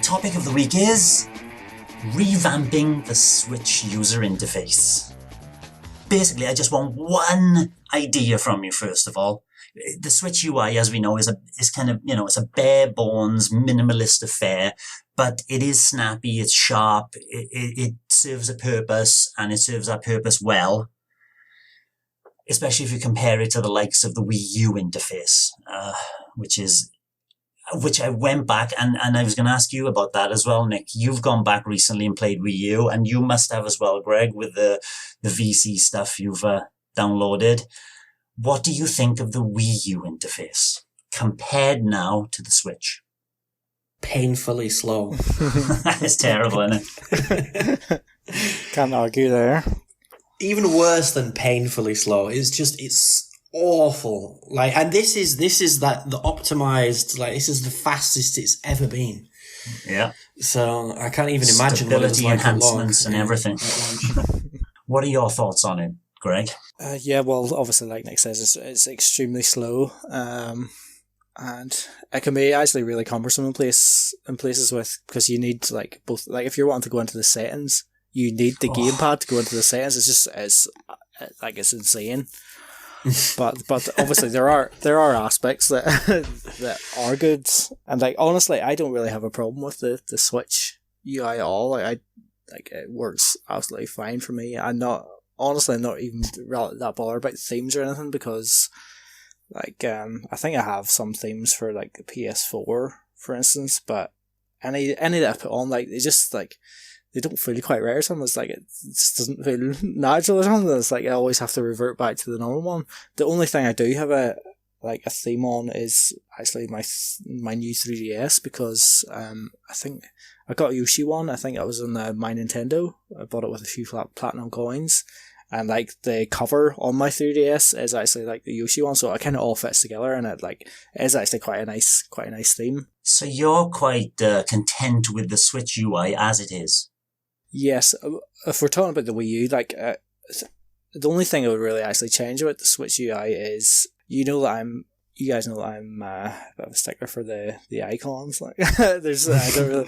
topic of the week is revamping the Switch user interface. Basically, I just want one idea from you, first of all. The Switch UI, as we know, is kind of, it's a bare bones, minimalist affair, but it is snappy, it's sharp, it serves a purpose, and it serves that purpose well, especially if you compare it to the likes of the Wii U interface, which I went back, and I was going to ask you about that as well, Nick. You've gone back recently and played Wii U, and you must have as well, Greg, with the VC stuff you've downloaded. What do you think of the Wii U interface compared now to the Switch? Painfully slow. It's terrible, isn't it? Can't argue there. Even worse than painfully slow. It's awful. And this is the optimized, this is the fastest it's ever been. Yeah. So I can't even imagine what it's like enhancements and everything. What are your thoughts on it, Greg? Well, obviously, like Nick says, it's extremely slow, and it can be actually really cumbersome in places with, because you need both. If you're wanting to go into the settings, you need the gamepad to go into the settings. It's insane. but obviously there are aspects that that are good, and honestly, I don't really have a problem with the Switch UI at all. It works absolutely fine for me. I'm not even that bothered about themes or anything, because I think I have some themes for the PS4, for instance, but any that I put on, they just they don't feel quite right or something. It's it just doesn't feel natural or something. It's I always have to revert back to the normal one. The only thing I do have a theme on is actually my new 3DS, because I think I got a Yoshi one. I think it was on my Nintendo. I bought it with a few platinum coins, and the cover on my 3DS is actually the Yoshi one, so it kind of all fits together, and it is actually quite a nice theme. So you're quite content with the Switch UI as it is? Yes, if we're talking about the Wii U, the only thing I would really actually change about the Switch UI is, you guys know that I'm a bit of a stickler for the icons. There's I don't really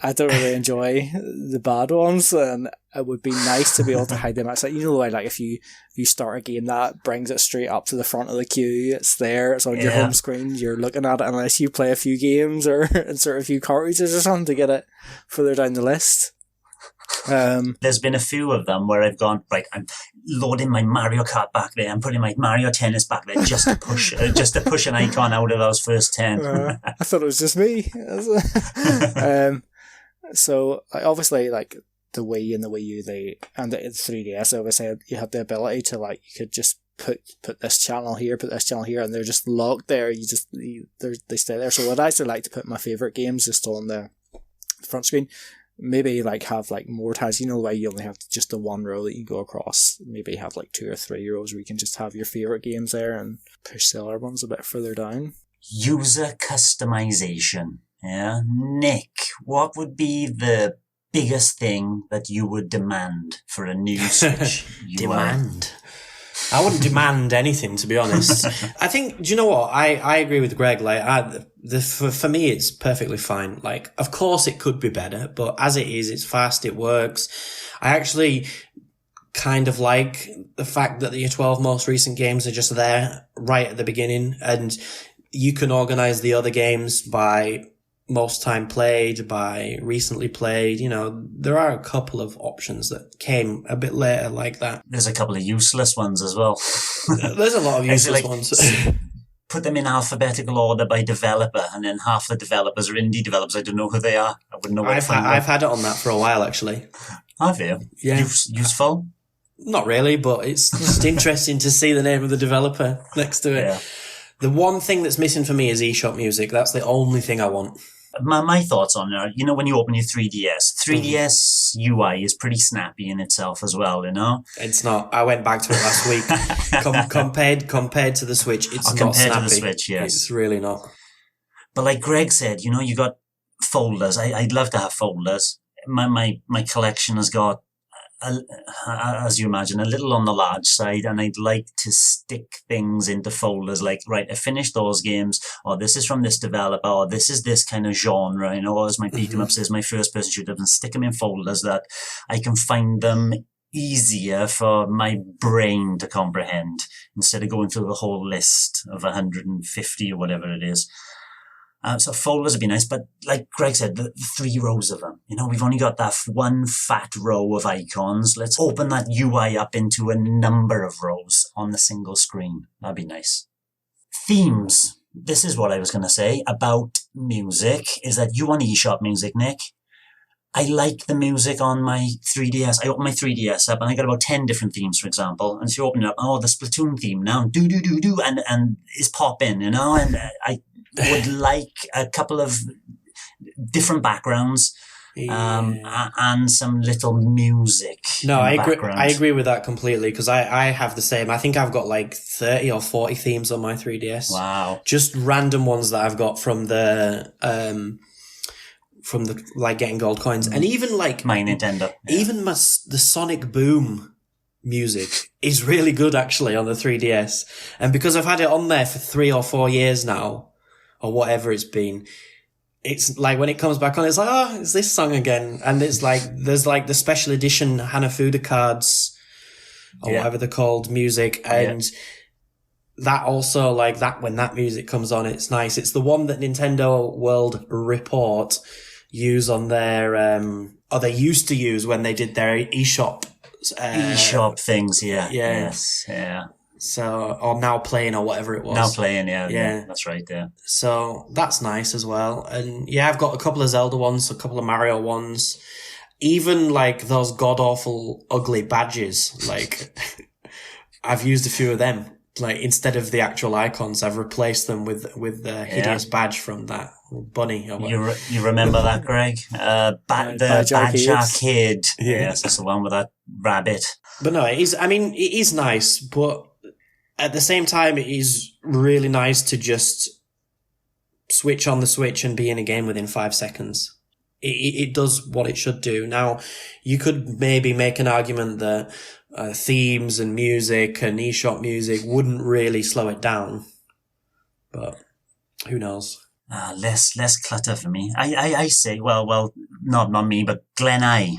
I don't really enjoy the bad ones, and it would be nice to be able to hide them. It's if you start a game that brings it straight up to the front of the queue, it's there, it's on your home screen, you're looking at it, unless you play a few games or insert a few cartridges or something to get it further down the list. There's been a few of them where I've gone, right, I'm loading my Mario Kart back there, I'm putting my Mario Tennis back there just to push an icon out of those first 10. I thought it was just me. So obviously, the Wii and the Wii U, and the 3DS, obviously you have the ability to you could just put this channel here, and they're just locked there. They stay there. So I'd actually like to put my favourite games just on the front screen. Maybe have more tabs. Why you only have just the one row that you go across. Maybe have 2 or 3 rows where you can just have your favourite games there and push the other ones a bit further down. User customization. Yeah, Nick, what would be the biggest thing that you would demand for a new Switch UI? Demand? I wouldn't demand anything, to be honest. I think, do you know what? I agree with Greg. For me, it's perfectly fine. Of course it could be better, but as it is, it's fast, it works. I actually kind of like the fact that your 12 most recent games are just there right at the beginning, and you can organize the other games by most time played, by recently played. There are a couple of options that came a bit later like that. There's a couple of useless ones as well. There's a lot of useless ones. Put them in alphabetical order by developer, and then half the developers are indie developers. I don't know who they are. I wouldn't know where to find them. I've had it on that for a while, actually. Have you? Yeah. Useful? Not really, but it's just interesting to see the name of the developer next to it. Yeah. The one thing that's missing for me is eShop Music. That's the only thing I want. My thoughts on it, when you open your 3DS UI is pretty snappy in itself as well, It's not. I went back to it last week. Compared to the Switch, it's not snappy. Compared to the Switch, yes. It's really not. But like Greg said, you got folders. I'd love to have folders. My collection has got as you imagine, a little on the large side, and I'd like to stick things into folders like, right, I finished those games, or this is from this developer, or this is this kind of genre, or as my beat 'em ups, is my first person shooters, and stick them in folders that I can find them easier for my brain to comprehend instead of going through the whole list of 150 or whatever it is. So folders would be nice, but like Greg said, the 3 rows of them. We've only got that one fat row of icons. Let's open that UI up into a number of rows on the single screen. That'd be nice. Themes. This is what I was going to say about music, is that you want eShop music, Nick. I like the music on my 3DS. I open my 3DS up and I got about 10 different themes, for example. And so you open it up, the Splatoon theme now, do, and it's popping, and I would like a couple of different backgrounds, and some little music. No, I agree with that completely, because I have the same. I think I've got like 30 or 40 themes on my 3DS. Wow. Just random ones that I've got from the like getting gold coins, and even like my Nintendo. Yeah. Even the Sonic Boom music is really good actually on the 3DS, and because I've had it on there for 3 or 4 years now, or whatever it's been, it's like when it comes back on, it's like, it's this song again. And it's like, there's like the special edition Hanafuda cards, or whatever they're called, music. And that also, like that, when that music comes on, it's nice. It's the one that Nintendo World Report use on their, or they used to use when they did their eShop. eShop things, Yes, yeah. So, or Now Playing, or whatever it was. Now Playing, yeah. That's right, yeah. So, that's nice as well. And yeah, I've got a couple of Zelda ones, a couple of Mario ones. Even like those god-awful, ugly badges, like, I've used a few of them. Like, instead of the actual icons, I've replaced them with the hideous badge from that bunny. Or whatever. You remember that, Greg? The Badge Arcade. Yes, that's the one with that rabbit. But no, it is nice, but at the same time, it is really nice to just switch on the Switch and be in a game within 5 seconds. It does what it should do. Now, you could maybe make an argument that themes and music and eShop music wouldn't really slow it down, but who knows? Less clutter for me. I say, well, not me, but Glen I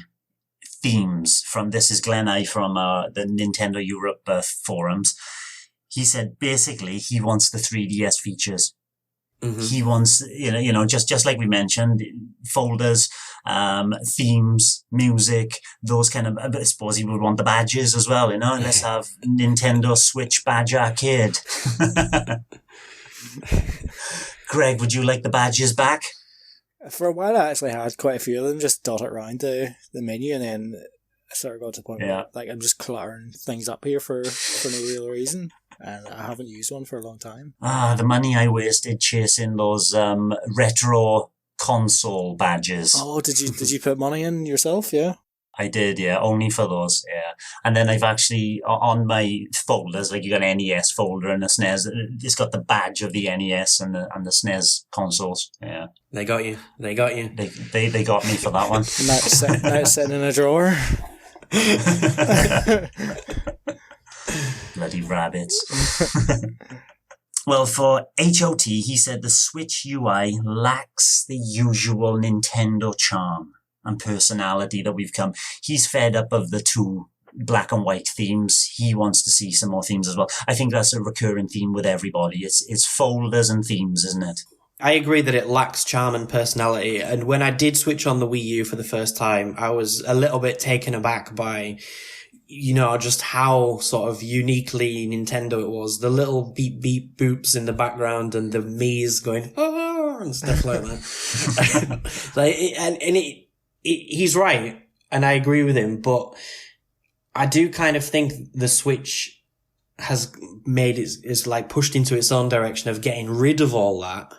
themes from, this is Glen I from the Nintendo Europe forums. He said basically he wants the 3DS features. Mm-hmm. He wants, just like we mentioned, folders, themes, music, those kind of, I suppose he would want the badges as well, let's have Nintendo Switch Badge Arcade. Greg, would you like the badges back? For a while I actually had quite a few of them just dotted around the menu, and then I sort of got to the point where like I'm just cluttering things up here for no real reason. And I haven't used one for a long time. The money I wasted chasing those retro console badges. Oh, did you put money in yourself? Yeah, I did. Yeah, only for those. Yeah, and then I've actually on my folders, like you got an NES folder and a SNES. It's got the badge of the NES and the SNES consoles. Yeah, they got you. They got me for that one. Now it's sitting in a drawer. Bloody rabbits. Well, for HOT, he said the Switch UI lacks the usual Nintendo charm and personality that we've come. He's fed up of the 2 black and white themes. He wants to see some more themes as well. I think that's a recurring theme with everybody. It's folders and themes, isn't it? I agree that it lacks charm and personality. And when I did switch on the Wii U for the first time, I was a little bit taken aback by, just how sort of uniquely Nintendo it was. The little beep beep boops in the background and the Mii's going, and stuff like that. He's right. And I agree with him, but I do kind of think the Switch has made is like pushed into its own direction of getting rid of all that.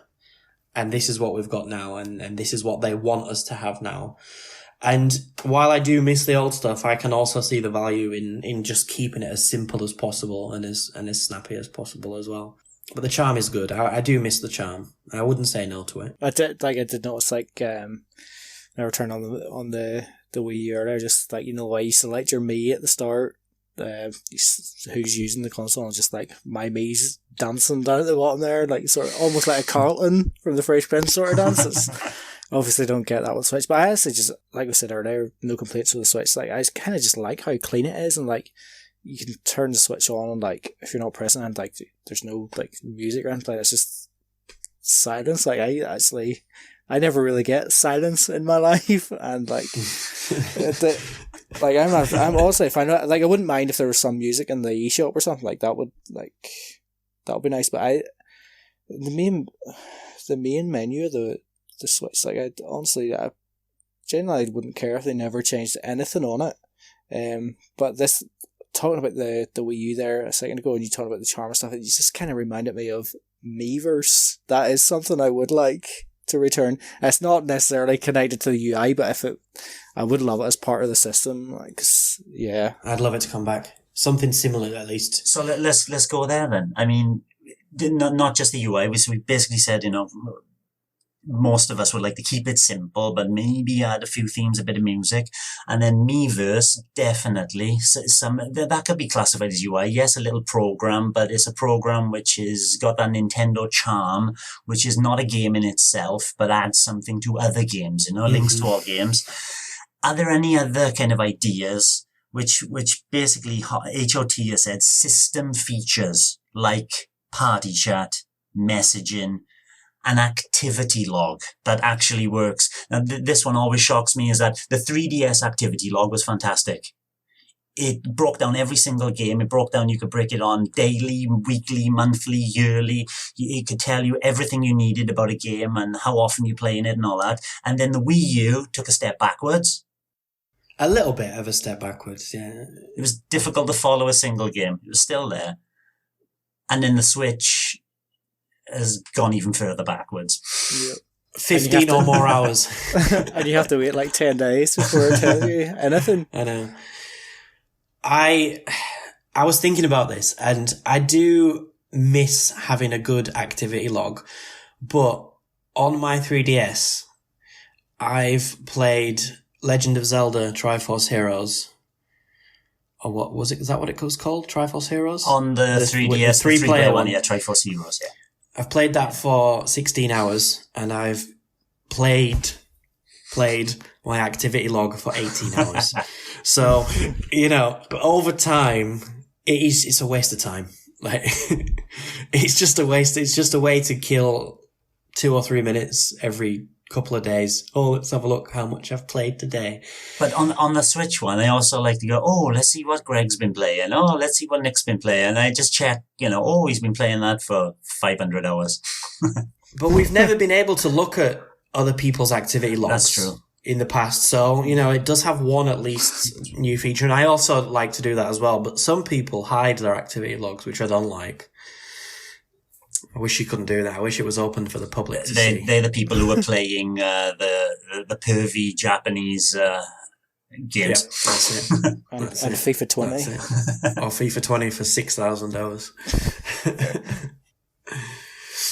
And this is what we've got now. And this is what they want us to have now. And while I do miss the old stuff, I can also see the value in just keeping it as simple as possible and as snappy as possible as well. But the charm is good. I do miss the charm. I wouldn't say no to it. I did notice I turned on the Wii U earlier, just like, you know, why you select your Mii at the start, who's using the console, and just like my Mii's dancing down at the bottom there, like sort of almost like a Carlton from the Fresh Prince sort of dances. Obviously don't get that with Switch, but I actually just, like we said earlier, no complaints with the Switch. Like, I kind of just like how clean it is, and like you can turn the Switch on, and like if you're not pressing it, and like there's no like music or anything, like it's just silence. Like I never really get silence in my life, and like like I'm honestly, if I know, like, I wouldn't mind if there was some music in the eShop or something like that. Would be nice. But the main menu of the Switch, like, I generally wouldn't care if they never changed anything on it. But this, talking about the Wii U there a second ago, and you talking about the charm and stuff, it just kind of reminded me of Miiverse. That is something I would like to return. It's not necessarily connected to the UI, but I would love it as part of the system. Like, yeah, I'd love it to come back. Something similar, at least. So let's go there then. I mean, not just the UI. We basically said, you know, most of us would like to keep it simple, but maybe add a few themes, a bit of music, and then Miiverse, definitely. Some that could be classified as UI. Yes, a little program, but it's a program which is got that Nintendo charm, which is not a game in itself, but adds something to other games. You know, links to all games. Are there any other kind of ideas which basically HOT has said system features like party chat, messaging, an activity log that actually works? Now, this one always shocks me, is that the 3DS activity log was fantastic. It broke down every single game. It broke down, you could break it on daily, weekly, monthly, yearly. It could tell you everything you needed about a game and how often you're playing it and all that. And then the Wii U took a step backwards. A little bit of a step backwards, yeah. It was difficult to follow a single game. It was still there. And then the Switch has gone even further backwards. Yep. 15 or more hours. And you have to wait like 10 days before it tells you anything. I know. I was thinking about this, and I do miss having a good activity log, but on my 3DS, I've played Legend of Zelda Triforce Heroes. Or what was it? Is that what it was called? Triforce Heroes? On the 3DS, the three-player one, yeah, Triforce Heroes, yeah. I've played that for 16 hours, and I've played my activity log for 18 hours. So, you know, over time, it's a waste of time. Like, it's just a waste. It's just a way to kill 2 or 3 minutes every couple of days. Oh, let's have a look how much I've played today. But on the Switch one, I also like to go, oh, let's see what Greg's been playing. Oh, let's see what Nick's been playing. And I just check, you know, oh, he's been playing that for 500 hours. But we've never been able to look at other people's activity logs. That's true. In the past. So, you know, it does have one at least new feature. And I also like to do that as well. But some people hide their activity logs, which I don't like. I wish you couldn't do that. I wish it was open for the public to see. They're the people who are playing the pervy Japanese games. Yep, that's it. And FIFA 20. That's it. Or FIFA 20 for 6,000 hours.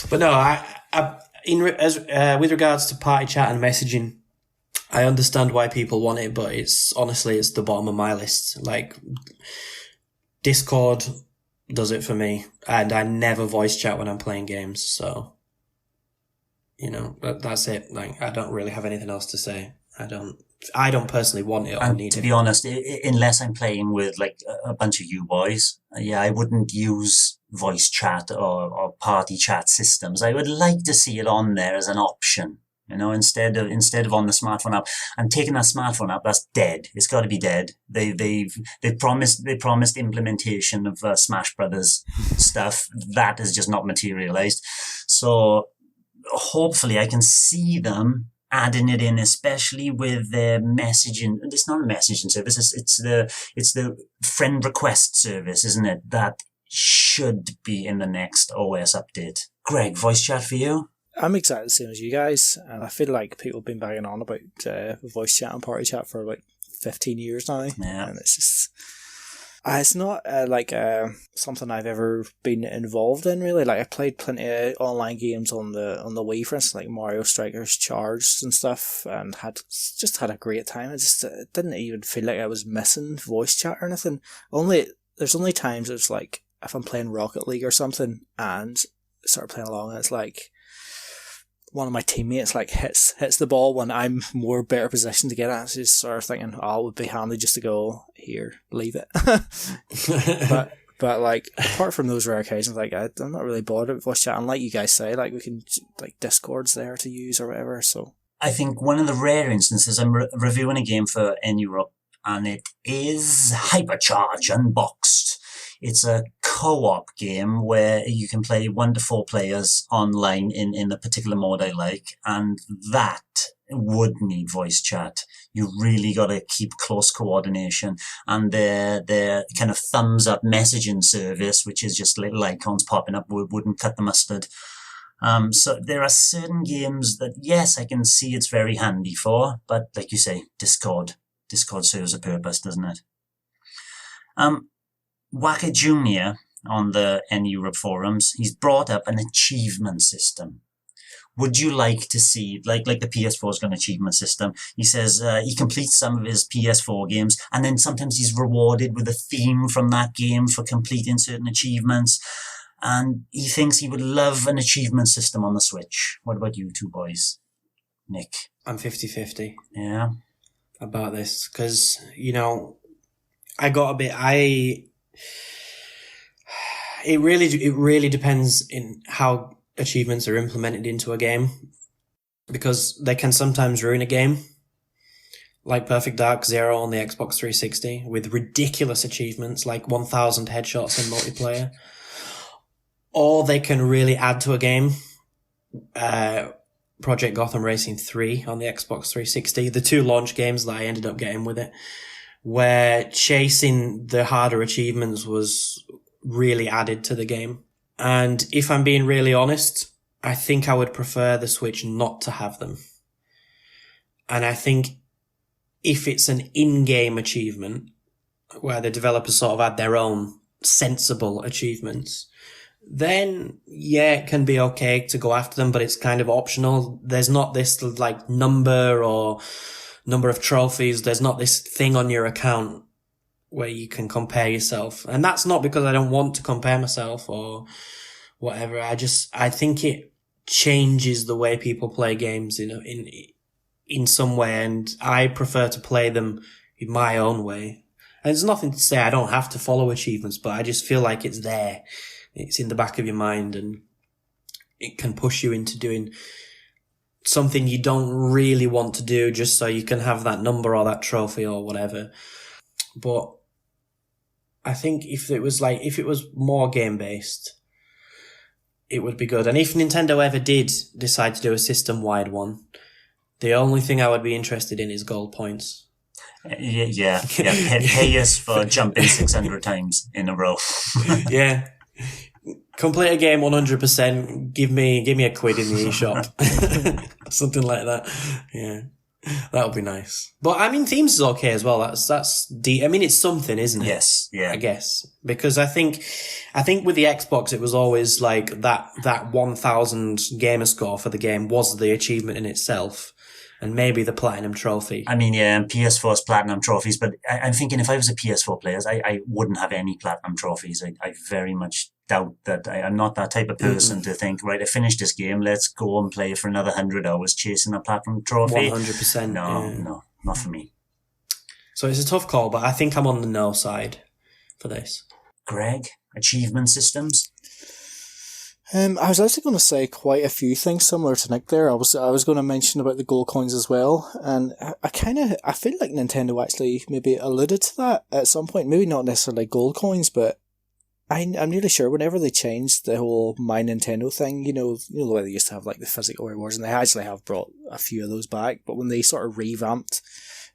But no, with regards to party chat and messaging, I understand why people want it, but it's the bottom of my list. Like, Discord does it for me, and I never voice chat when I'm playing games, so, you know, that's it. Like, I don't really have anything else to say. I don't personally want it or need it. To be honest, unless I'm playing with like a bunch of you boys, I wouldn't use voice chat or party chat systems. I would like to see it on there as an option. You know, instead of on the smartphone app, and taking that smartphone app, that's dead. It's got to be dead. They promised implementation of Smash Brothers stuff that has just not materialized. So hopefully I can see them adding it in, especially with their messaging. It's not a messaging service. It's the friend request service, isn't it? That should be in the next OS update. Greg, voice chat for you? I'm exactly the same as you guys, and I feel like people have been banging on about voice chat and party chat for like 15 years now. Yeah. And it's just, It's not something I've ever been involved in really. Like I played plenty of online games on the Wii, for instance, like Mario Strikers Charged and stuff, and had a great time. It didn't even feel like I was missing voice chat or anything. There's only times it's like if I'm playing Rocket League or something and start playing along, and it's like one of my teammates like hits the ball when I'm better positioned to get it. So just sort of thinking, it would be handy just to go here, leave it. but like apart from those rare occasions, like I'm not really bothered with voice chat. And like you guys say, like we can like Discord's there to use or whatever. So I think one of the rare instances, I'm reviewing a game for N-Europe, and it is Hypercharge Unboxed. It's a co-op game where you can play 1 to 4 players online in the particular mode I like, and that would need voice chat. You really got to keep close coordination, and their kind of thumbs up messaging service, which is just little icons popping up, wouldn't cut the mustard. So there are certain games that, yes, I can see it's very handy for, but like you say, Discord serves a purpose, doesn't it? Waka Jr. on the N-Europe forums, he's brought up an achievement system. Would you like to see, like the PS4's got an achievement system? He says he completes some of his PS4 games, and then sometimes he's rewarded with a theme from that game for completing certain achievements. And he thinks he would love an achievement system on the Switch. What about you two boys? Nick? I'm 50-50. Yeah. About this, because, it really depends in how achievements are implemented into a game, because they can sometimes ruin a game, like Perfect Dark Zero on the Xbox 360 with ridiculous achievements like 1,000 headshots in multiplayer, or they can really add to a game. Project Gotham Racing 3 on the Xbox 360, the 2 launch games that I ended up getting with it, where chasing the harder achievements was really added to the game. And if I'm being really honest, I think I would prefer the Switch not to have them. And I think if it's an in-game achievement, where the developers sort of add their own sensible achievements, then yeah, it can be okay to go after them, but it's kind of optional. There's not this like number of trophies. There's not this thing on your account where you can compare yourself. And that's not because I don't want to compare myself or whatever. I think it changes the way people play games in some way, and I prefer to play them in my own way. And there's nothing to say I don't have to follow achievements, but I just feel like it's there. It's in the back of your mind, and it can push you into doing something you don't really want to do just so you can have that number or that trophy or whatever. But I think if it was more game-based, it would be good. And if Nintendo ever did decide to do a system-wide one, the only thing I would be interested in is gold points. Yeah. Pay us for jumping 600 times in a row. Yeah. Complete a game 100%. Give me a quid in the eShop. Something like that. Yeah. That would be nice. But I mean, themes is okay as well. That's deep. I mean, it's something, isn't it? Yes. Yeah. I guess. Because I think with the Xbox, it was always like that 1,000 gamer score for the game was the achievement in itself. And maybe the Platinum Trophy. I mean, yeah, PS4's Platinum Trophies, but I'm thinking if I was a PS4 player, I wouldn't have any Platinum Trophies. I very much doubt that. I'm not that type of person to think, right, I finished this game, let's go and play for another 100 hours chasing a Platinum Trophy. 100%. No, not for me. So it's a tough call, but I think I'm on the no side for this. Greg, achievement systems? I was actually going to say quite a few things similar to Nick there. I was going to mention about the gold coins as well, and I feel like Nintendo actually maybe alluded to that at some point. Maybe not necessarily gold coins, but I'm nearly sure whenever they changed the whole My Nintendo thing, the way they used to have like the physical rewards, and they actually have brought a few of those back. But when they sort of revamped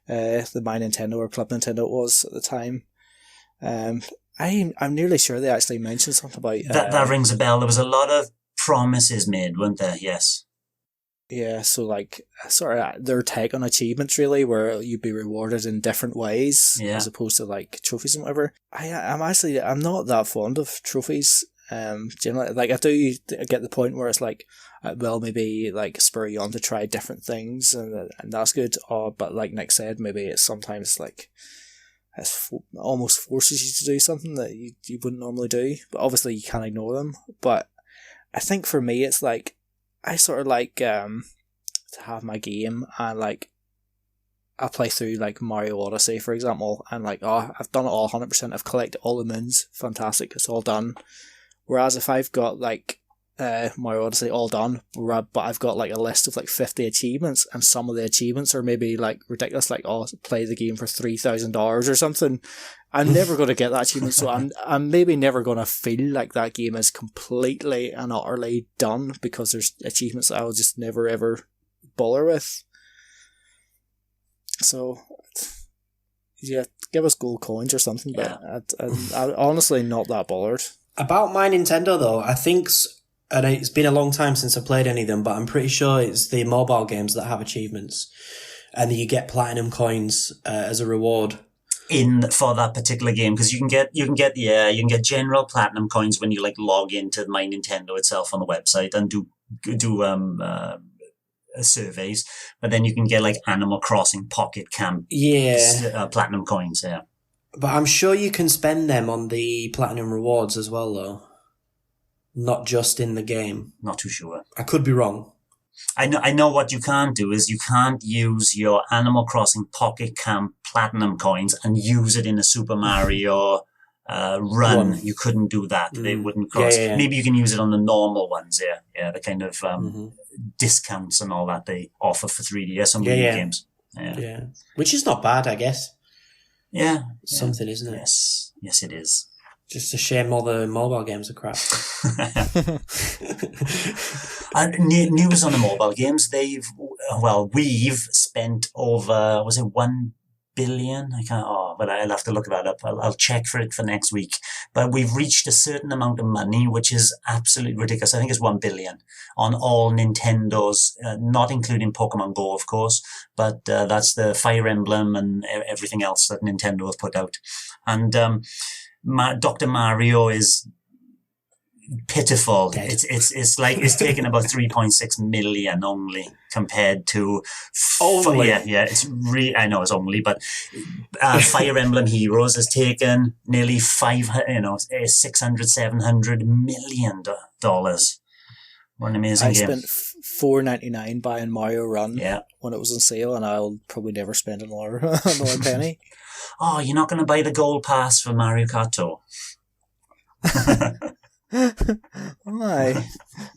the My Nintendo or Club Nintendo it was at the time, I'm nearly sure they actually mentioned something about... That rings a bell. There was a lot of promises made, weren't there? Yes. Yeah, so like sort of their take on achievements really, where you'd be rewarded in different ways Yeah. as opposed to like trophies and whatever. I'm not that fond of trophies. Generally, like I do get the point where it's like, it will maybe like spur you on to try different things, and that's good. Or but like Nick said, maybe it's sometimes like almost forces you to do something that you wouldn't normally do. But obviously you can't ignore them. But I think for me, it's like, I sort of like to have my game, and like I play through like Mario Odyssey, for example, and like, oh, I've done it all 100%. I've collected all the moons. Fantastic, it's all done. Whereas if I've got like Mario Odyssey all done, but I've got like a list of like 50 achievements, and some of the achievements are maybe like ridiculous, like, oh, play the game for $3,000 or something. I'm never going to get that achievement, so I'm maybe never going to feel like that game is completely and utterly done, because there's achievements that I'll just never ever bother with. So yeah, give us gold coins or something, but I'm honestly not that bothered. About my Nintendo though, I think, and it's been a long time since I played any of them, but I'm pretty sure it's the mobile games that have achievements, and you get platinum coins as a reward for that particular game, because you can get general platinum coins when you like log into My Nintendo itself on the website and do surveys, but then you can get like Animal Crossing Pocket Camp platinum coins. Yeah, but I'm sure you can spend them on the platinum rewards as well, though. Not just in the game. Not too sure. I could be wrong. I know what you can't do is you can't use your Animal Crossing Pocket Camp platinum coins and use it in a Super Mario run. You couldn't do that. They wouldn't cross. Yeah. Maybe you can use it on the normal ones. Yeah, the kind of discounts and all that they offer for 3DS on video games. Yeah, which is not bad, I guess. Yeah, something, isn't it? Yes, it is. Just a shame all the mobile games are crap. News on the mobile games. We've spent over, was it 1 billion? But I'll have to look that up. I'll check for it for next week. But we've reached a certain amount of money, which is absolutely ridiculous. I think it's 1 billion on all Nintendos, not including Pokemon Go, of course, but that's the Fire Emblem and everything else that Nintendo has put out. And Dr. Mario is pitiful. It's like it's taken about 3.6 million only compared to only. It's I know it's only, but Fire Emblem Heroes has taken nearly 600-700 million dollars. What an amazing game! I spent $4.99 buying Mario Run when it was on sale, and I'll probably never spend another penny. Oh, you're not going to buy the gold pass for Mario Kart Tour?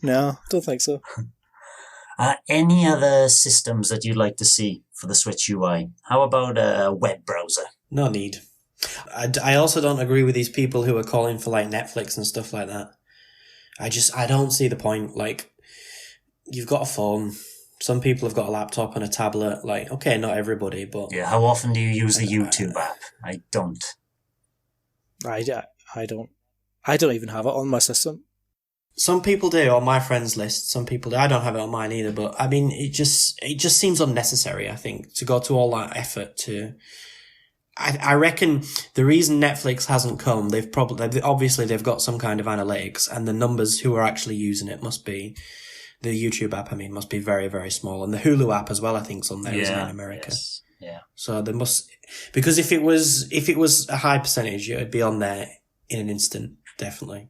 No, don't think so. Any other systems that you'd like to see for the Switch UI? How about a web browser? No need. I also don't agree with these people who are calling for like Netflix and stuff like that. I don't see the point. Like, you've got a phone. Some people have got a laptop and a tablet. Like, okay, not everybody, but... Yeah, how often do you use the YouTube app? I don't. I don't. I don't even have it on my system. Some people do on my friends list. Some people do. I don't have it on mine either, but I mean, it just seems unnecessary, I think, to go to all that effort to... I reckon the reason Netflix hasn't come, they've got some kind of analytics, and the numbers who are actually using it must be... The YouTube app, must be very, very small. And the Hulu app as well, I think, is on there, isn't it, in America? Yes. Yeah. So there must... Because if it was a high percentage, it would be on there in an instant, definitely.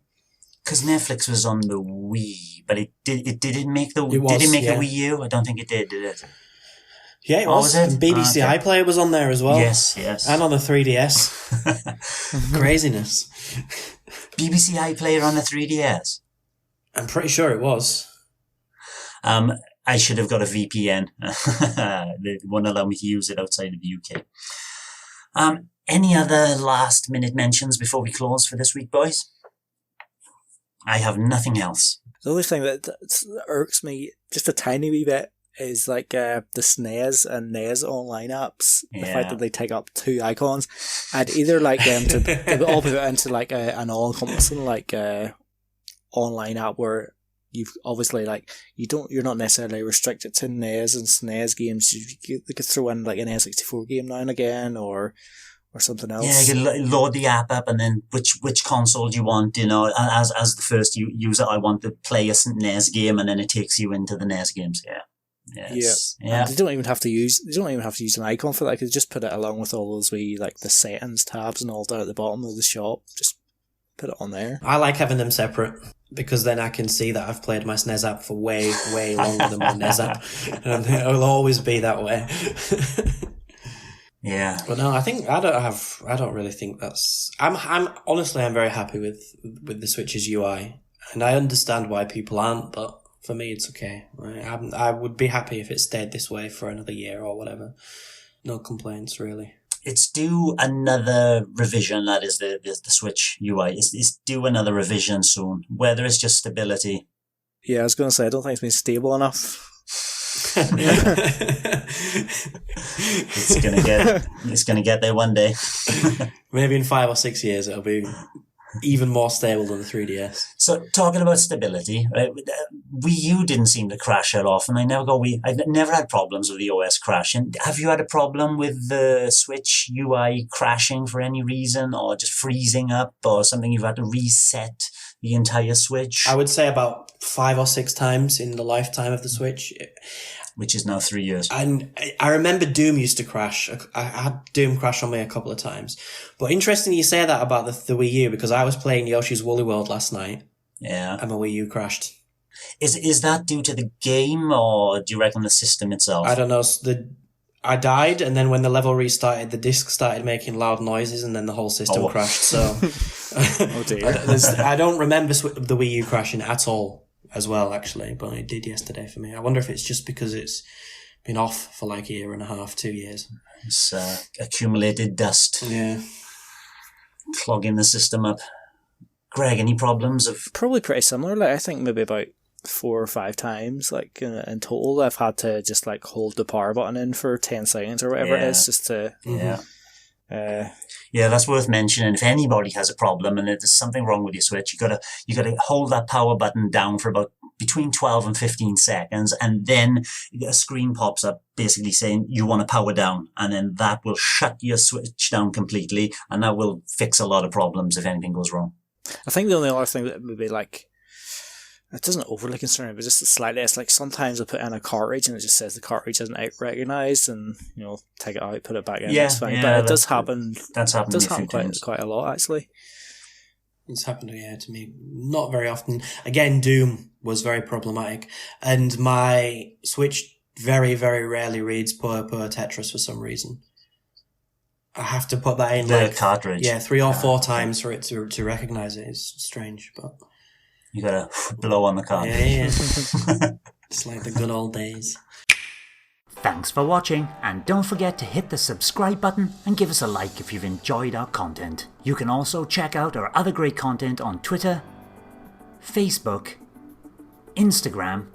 Because Netflix was on the Wii, but did it make a Wii U? I don't think it did it? Yeah, it was. And BBC iPlayer was on there as well. Yes. And on the 3DS. Craziness. BBC iPlayer on the 3DS? I'm pretty sure it was. I should have got a VPN. They won't allow me to use it outside of the UK. Any other last minute mentions before we close for this week, boys? I have nothing else. The only thing that irks me just a tiny wee bit is like the SNES and NES online apps. The fact that they take up 2 icons. I'd either like them to all put it into like an all-encompassing like online app where you've obviously you're not necessarily restricted to NES and SNES games. They could throw in like an N64 game now and again, or something else. Yeah, you can load the app up, and then which console do you want? As the first user, I want to play a NES game, and then it takes you into the NES games. Yeah. Yes. Yeah. They don't even have to use an icon for that. You could just put it along with all those wee the settings tabs and all down at the bottom of the shop. Just put it on there. I like having them separate because then I can see that I've played my SNES app for way, way longer than my NES app. And it will always be that way. Yeah. But no, I don't really think I'm honestly very happy with the Switch's UI. And I understand why people aren't, but for me, it's okay. I would be happy if it stayed this way for another year or whatever. No complaints, really. It's due another revision, that is the Switch UI. It's due another revision soon. Whether it's just stability. Yeah, I was going to say, I don't think it's been stable enough. It's gonna get there one day. Maybe in 5 or 6 years it'll be even more stable than the 3DS. So talking about stability, right, Wii U didn't seem to crash that often. I've never had problems with the OS crashing. Have you had a problem with the Switch UI crashing for any reason, or just freezing up, or something you've had to reset the entire Switch? I would say about 5 or 6 times in the lifetime of the Switch. Which is now 3 years. And I remember Doom used to crash. I had Doom crash on me a couple of times. But interesting you say that about the Wii U, because I was playing Yoshi's Woolly World last night. Yeah. And my Wii U crashed. Is that due to the game, or do you reckon the system itself? I don't know. I died, and then when the level restarted, the disc started making loud noises, and then the whole system crashed. So, oh dear. I don't remember the Wii U crashing at all, as well, actually, but it did yesterday for me. I wonder if it's just because it's been off for like a year and a half, 2 years. It's accumulated dust. Yeah. Clogging the system up. Greg, any problems of... Probably pretty similar. Like, I think maybe about 4 or 5 times, like in total, I've had to just like hold the power button in for 10 seconds or whatever it is, just to... Yeah, that's worth mentioning. If anybody has a problem and there's something wrong with your Switch, you gotta hold that power button down for about between 12 and 15 seconds, and then a screen pops up basically saying you want to power down, and then that will shut your Switch down completely, and that will fix a lot of problems if anything goes wrong. I think the only other thing that would be like, it doesn't overly concern me, but just slightly, it's like sometimes I put in a cartridge and it just says the cartridge isn't recognised, and take it out, put it back in, it's fine. But it does happen. That's happened. It does happen quite a lot, actually. It's happened, to me. Not very often. Again, Doom was very problematic, and my Switch very, very rarely reads Poor Tetris for some reason. I have to put that in the cartridge. Yeah, 3 or 4 times for it to recognise it. It's strange, but you gotta blow on the cartridge. Yeah. It's like the good old days. Thanks for watching, and don't forget to hit the subscribe button and give us a like if you've enjoyed our content. You can also check out our other great content on Twitter, Facebook, Instagram,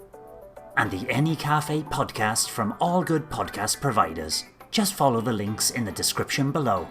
and the N-E Café podcast from all good podcast providers. Just follow the links in the description below.